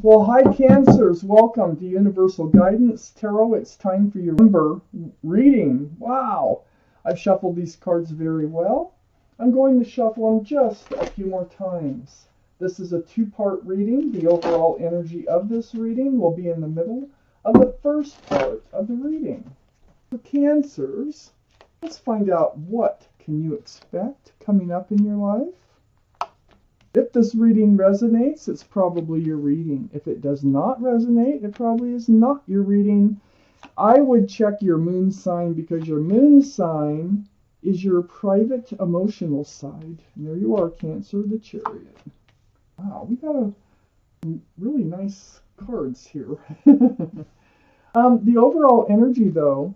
Well, hi Cancers, welcome to Universal Guidance Tarot. It's time for your number reading. Wow, I've shuffled these cards very well. I'm going to shuffle them just a few more times. This is a two-part reading. The overall energy of this reading will be in the middle of the first part of the reading. For Cancers, let's find out what can you expect coming up in your life. If this reading resonates, it's probably your reading. If it does not resonate, it probably is not your reading. I would check your moon sign because your moon sign is your private emotional side. And there you are, Cancer, the Chariot. Wow, we got a really nice cards here. The overall energy, though,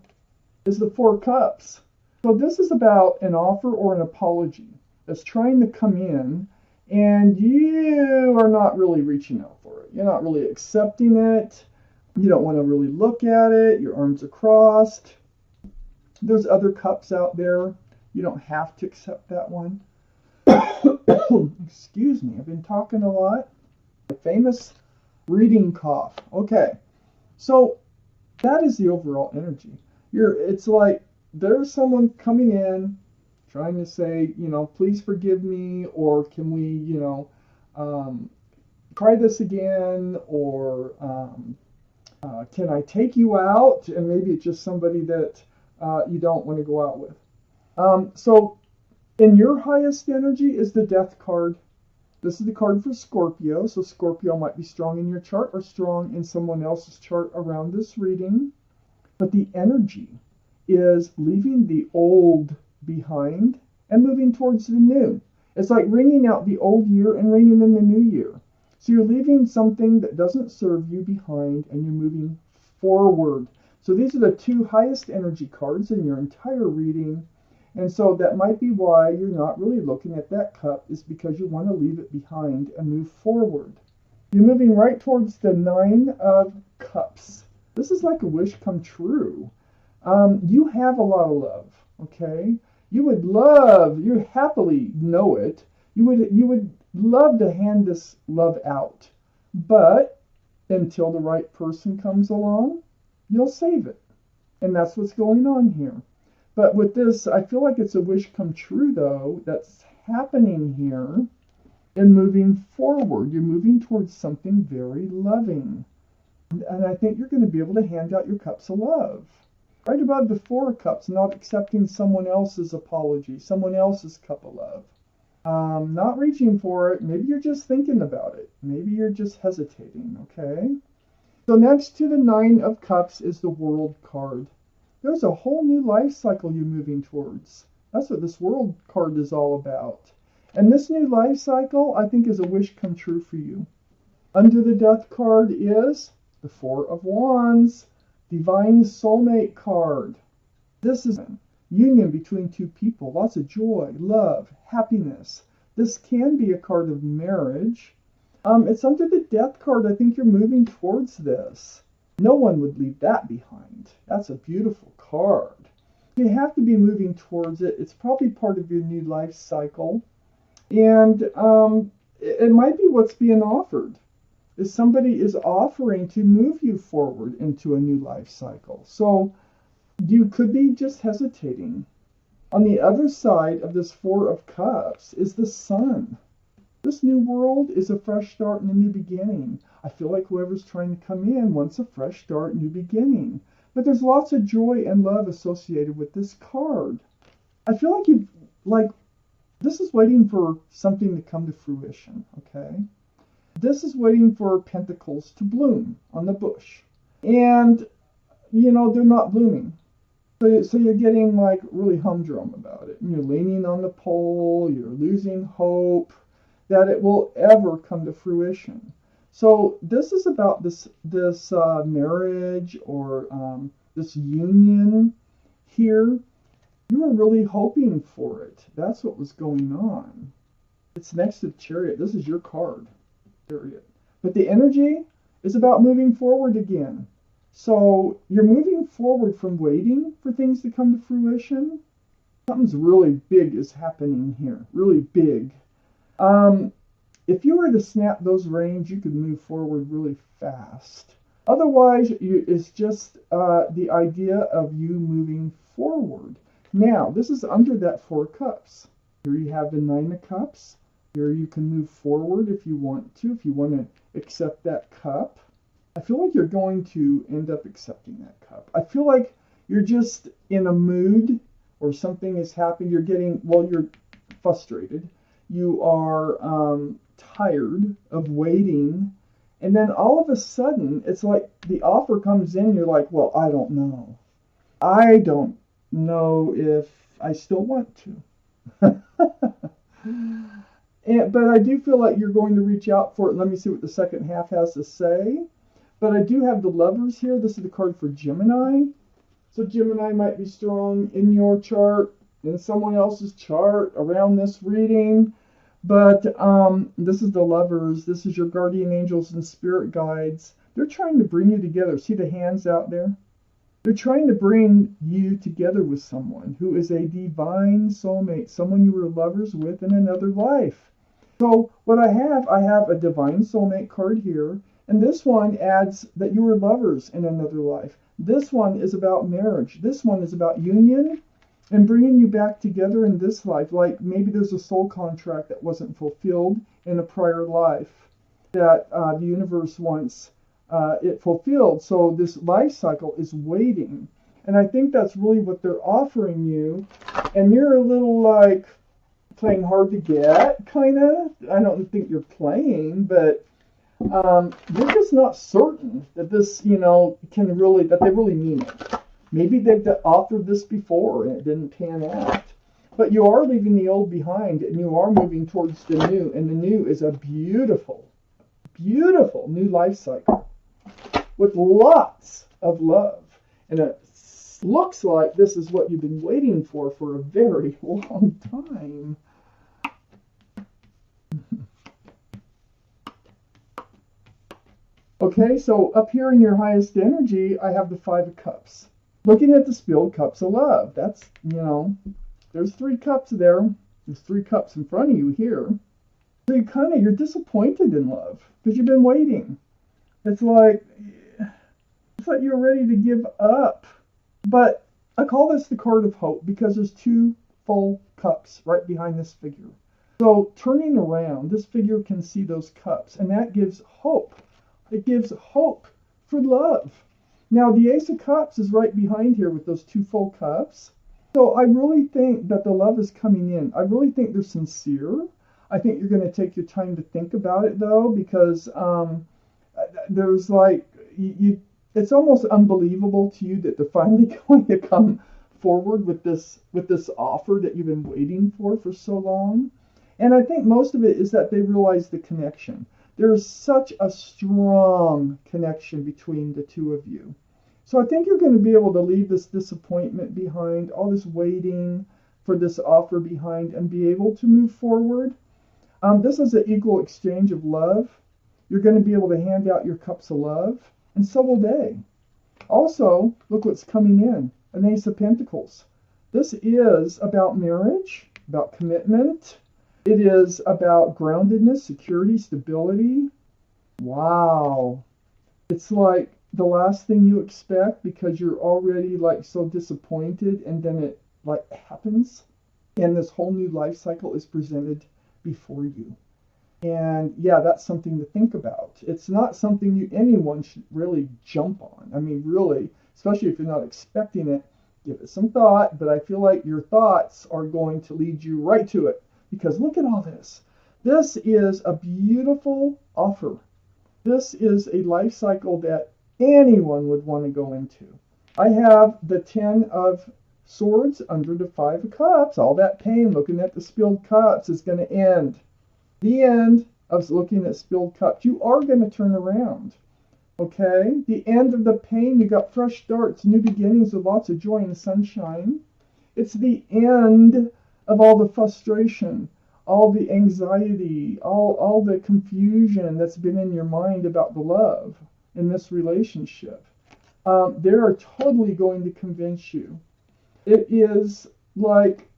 is the Four Cups. So this is about an offer or an apology that's trying to come in, and you are not really reaching out for it. You're not really accepting it. You don't want to really look at it. Your arms are crossed. There's other cups out there. You don't have to accept that one. Excuse me, I've been talking a lot. The famous reading cough. Okay, so that is the overall energy. It's like there's someone coming in trying to say, please forgive me, or can we, try this again, or can I take you out? And maybe it's just somebody that you don't want to go out with. So in your highest energy is the Death card. This is the card for Scorpio. So Scorpio might be strong in your chart or strong in someone else's chart around this reading. But the energy is leaving the old behind and moving towards the new. It's like ringing out the old year and ringing in the new year. So you're leaving something that doesn't serve you behind and you're moving forward. So these are the two highest energy cards in your entire reading. And so that might be why you're not really looking at that cup, is because you want to leave it behind and move forward. You're moving right towards the Nine of Cups. This is like a wish come true. You have a lot of love, okay? You happily know it. You would love to hand this love out. But until the right person comes along, you'll save it. And that's what's going on here. But with this, I feel like it's a wish come true, though, that's happening here and moving forward. You're moving towards something very loving. And I think you're going to be able to hand out your cups of love. Right above the Four Cups, not accepting someone else's apology, someone else's cup of love. Not reaching for it. Maybe you're just thinking about it. Maybe you're just hesitating, okay? So next to the Nine of Cups is the World card. There's a whole new life cycle you're moving towards. That's what this World card is all about. And this new life cycle, I think, is a wish come true for you. Under the Death card is the Four of Wands. Divine Soulmate card. This is a union between two people. Lots of joy, love, happiness. This can be a card of marriage. It's under the Death card. I think you're moving towards this. No one would leave that behind. That's a beautiful card. You have to be moving towards it. It's probably part of your new life cycle. And it might be what's being offered. Is somebody is offering to move you forward into a new life cycle. So you could be just hesitating. On the other side of this Four of Cups is the Sun. This new world is a fresh start and a new beginning. I feel like whoever's trying to come in wants a fresh start, new beginning. But there's lots of joy and love associated with this card. I feel like this is waiting for something to come to fruition, okay? This is waiting for pentacles to bloom on the bush. And, they're not blooming. So you're getting like really humdrum about it. And you're leaning on the pole. You're losing hope that it will ever come to fruition. So this is about this marriage or this union here. You were really hoping for it. That's what was going on. It's next to the Chariot. This is your card. Period. But the energy is about moving forward again. So you're moving forward from waiting for things to come to fruition. Something's really big is happening here. Really big. if you were to snap those reins, you could move forward really fast. Otherwise, it's just the idea of you moving forward. Now, this is under that 4 cups. Here you have the 9 of cups. Here you can move forward if you want to, if you want to accept that cup. I feel like you're going to end up accepting that cup. I feel like you're just in a mood or something has happened. You're frustrated. You are tired of waiting. And then all of a sudden, it's like the offer comes in. You're like, well, I don't know. I don't know if I still want to. But I do feel like you're going to reach out for it. Let me see what the second half has to say. But I do have the Lovers here. This is the card for Gemini. So Gemini might be strong in your chart, in someone else's chart, around this reading. But this is the Lovers. This is your guardian angels and spirit guides. They're trying to bring you together. See the hands out there? They're trying to bring you together with someone who is a divine soulmate, someone you were lovers with in another life. So what I have a divine soulmate card here, and this one adds that you were lovers in another life. This one is about marriage. This one is about union and bringing you back together in this life. Like maybe there's a soul contract that wasn't fulfilled in a prior life that the universe wants it fulfilled. So this life cycle is waiting. And I think that's really what they're offering you. And you're a little like playing hard to get, kind of. I don't think you're playing, but you're just not certain that this, that they really mean it. Maybe they've offered this before and it didn't pan out. But you are leaving the old behind and you are moving towards the new. And the new is a beautiful, beautiful new life cycle with lots of love. And it looks like this is what you've been waiting for a very long time. Okay, so up here in your highest energy, I have the 5 of Cups. Looking at the spilled cups of love. That's, there's 3 cups there. There's 3 cups in front of you here. So you're disappointed in love because you've been waiting. It's like you're ready to give up. But I call this the card of hope because there's 2 full cups right behind this figure. So turning around, this figure can see those cups, and that gives hope. It gives hope for love. Now, the Ace of Cups is right behind here with those 2 full cups. So I really think that the love is coming in. I really think they're sincere. I think you're going to take your time to think about it, though, because there's it's almost unbelievable to you that they're finally going to come forward with this offer that you've been waiting for so long. And I think most of it is that they realize the connection. There's such a strong connection between the 2 of you. So I think you're going to be able to leave this disappointment behind, all this waiting for this offer behind, and be able to move forward. This is an equal exchange of love. You're going to be able to hand out your cups of love, and so will they. Also, look what's coming in, an Ace of Pentacles. This is about marriage, about commitment. It is about groundedness, security, stability. Wow. It's like the last thing you expect because you're already so disappointed, and then it happens. And this whole new life cycle is presented before you. And yeah, that's something to think about. It's not something anyone should really jump on. I mean, really, especially if you're not expecting it, give it some thought. But I feel like your thoughts are going to lead you right to it. Because look at all this. This is a beautiful offer. This is a life cycle that anyone would want to go into. I have the 10 of Swords under the 5 of Cups. All that pain looking at the spilled cups is going to end. The end of looking at spilled cups. You are going to turn around. Okay? The end of the pain. You got fresh starts, new beginnings with lots of joy and sunshine. It's the end of all the frustration, all the anxiety, all the confusion that's been in your mind about the love in this relationship. They're totally going to convince you. It is like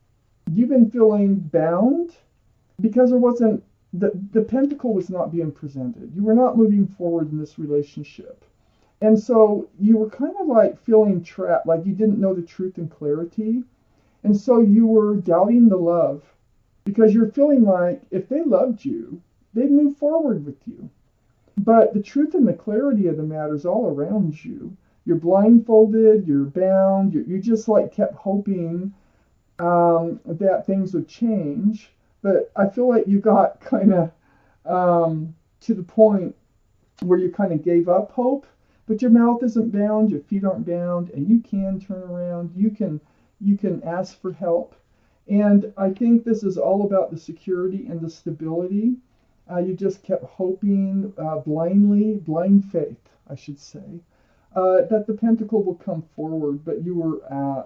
you've been feeling bound because there wasn't the pentacle was not being presented. You were not moving forward in this relationship. And so you were kind of like feeling trapped, like you didn't know the truth and clarity. And so you were doubting the love because you're feeling like if they loved you, they'd move forward with you. But the truth and the clarity of the matter is all around you. You're blindfolded, you're bound, you just like kept hoping that things would change. But I feel like you got kind of to the point where you kind of gave up hope. But your mouth isn't bound, your feet aren't bound, and you can turn around. You can ask for help. And I think this is all about the security and the stability. You just kept hoping blind faith, I should say, that the pentacle will come forward, but you were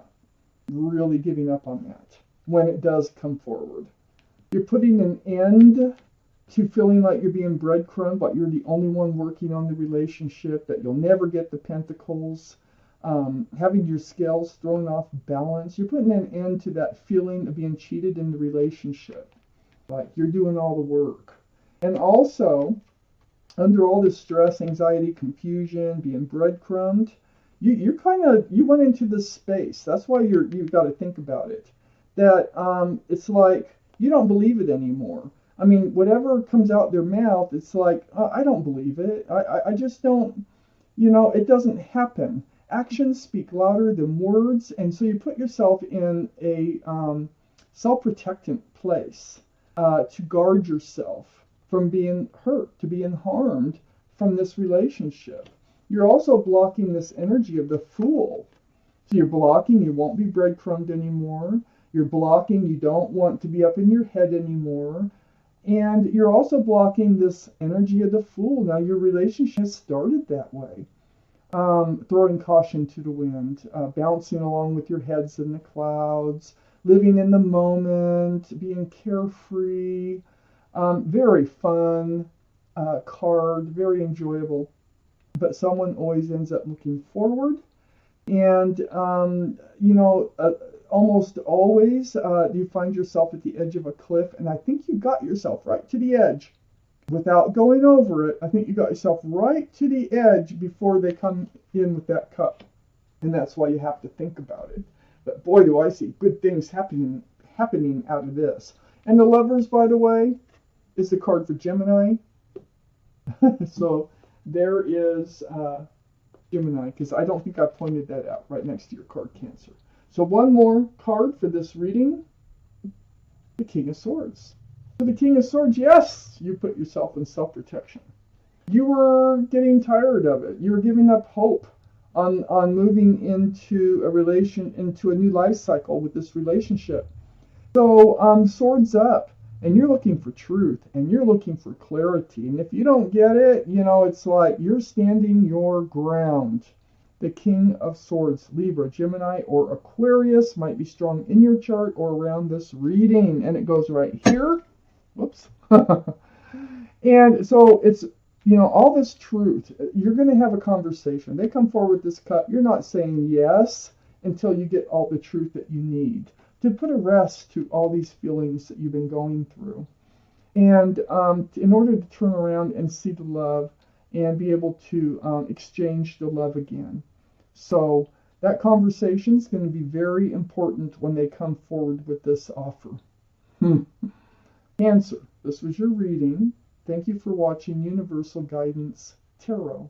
really giving up on that when it does come forward. You're putting an end to feeling like you're being breadcrumbed, but you're the only one working on the relationship, that you'll never get the pentacles, having your scales thrown off balance. You're putting an end to that feeling of being cheated in the relationship, like you're doing all the work. And also, under all this stress, anxiety, confusion, being breadcrumbed, you went into this space. That's why you've got to think about it. That it's like you don't believe it anymore. I mean, whatever comes out their mouth, it's like I don't believe it. I just don't. It doesn't happen. Actions speak louder than words, and so you put yourself in a self-protectant place to guard yourself from being hurt, to being harmed from this relationship. You're also blocking this energy of the Fool. So you're blocking, you won't be breadcrumbed anymore. You're blocking, you don't want to be up in your head anymore. And you're also blocking this energy of the Fool. Now your relationship started that way. Throwing caution to the wind, bouncing along with your heads in the clouds, living in the moment, being carefree, very fun card, very enjoyable. But someone always ends up looking forward. And, almost always you find yourself at the edge of a cliff. And I think you got yourself right to the edge without going over it. I think you got yourself right to the edge before they come in with that cup. And that's why you have to think about it. But boy, do I see good things happening out of this. And the Lovers, by the way, is the card for Gemini. So there is Gemini, because I don't think I pointed that out right next to your card Cancer. So one more card for this reading, the King of Swords. So the King of Swords, yes, you put yourself in self-protection. You were getting tired of it. You were giving up hope on moving into a new life cycle with this relationship. So swords up. And you're looking for truth, and you're looking for clarity. And if you don't get it, it's like you're standing your ground. The King of Swords, Libra, Gemini, or Aquarius might be strong in your chart or around this reading. And it goes right here. Whoops. And so it's, all this truth. You're going to have a conversation. They come forward with this cup. You're not saying yes until you get all the truth that you need to put a rest to all these feelings that you've been going through. And in order to turn around and see the love and be able to exchange the love again. So that conversation is going to be very important when they come forward with this offer. Cancer, this was your reading. Thank you for watching Universal Guidance Tarot.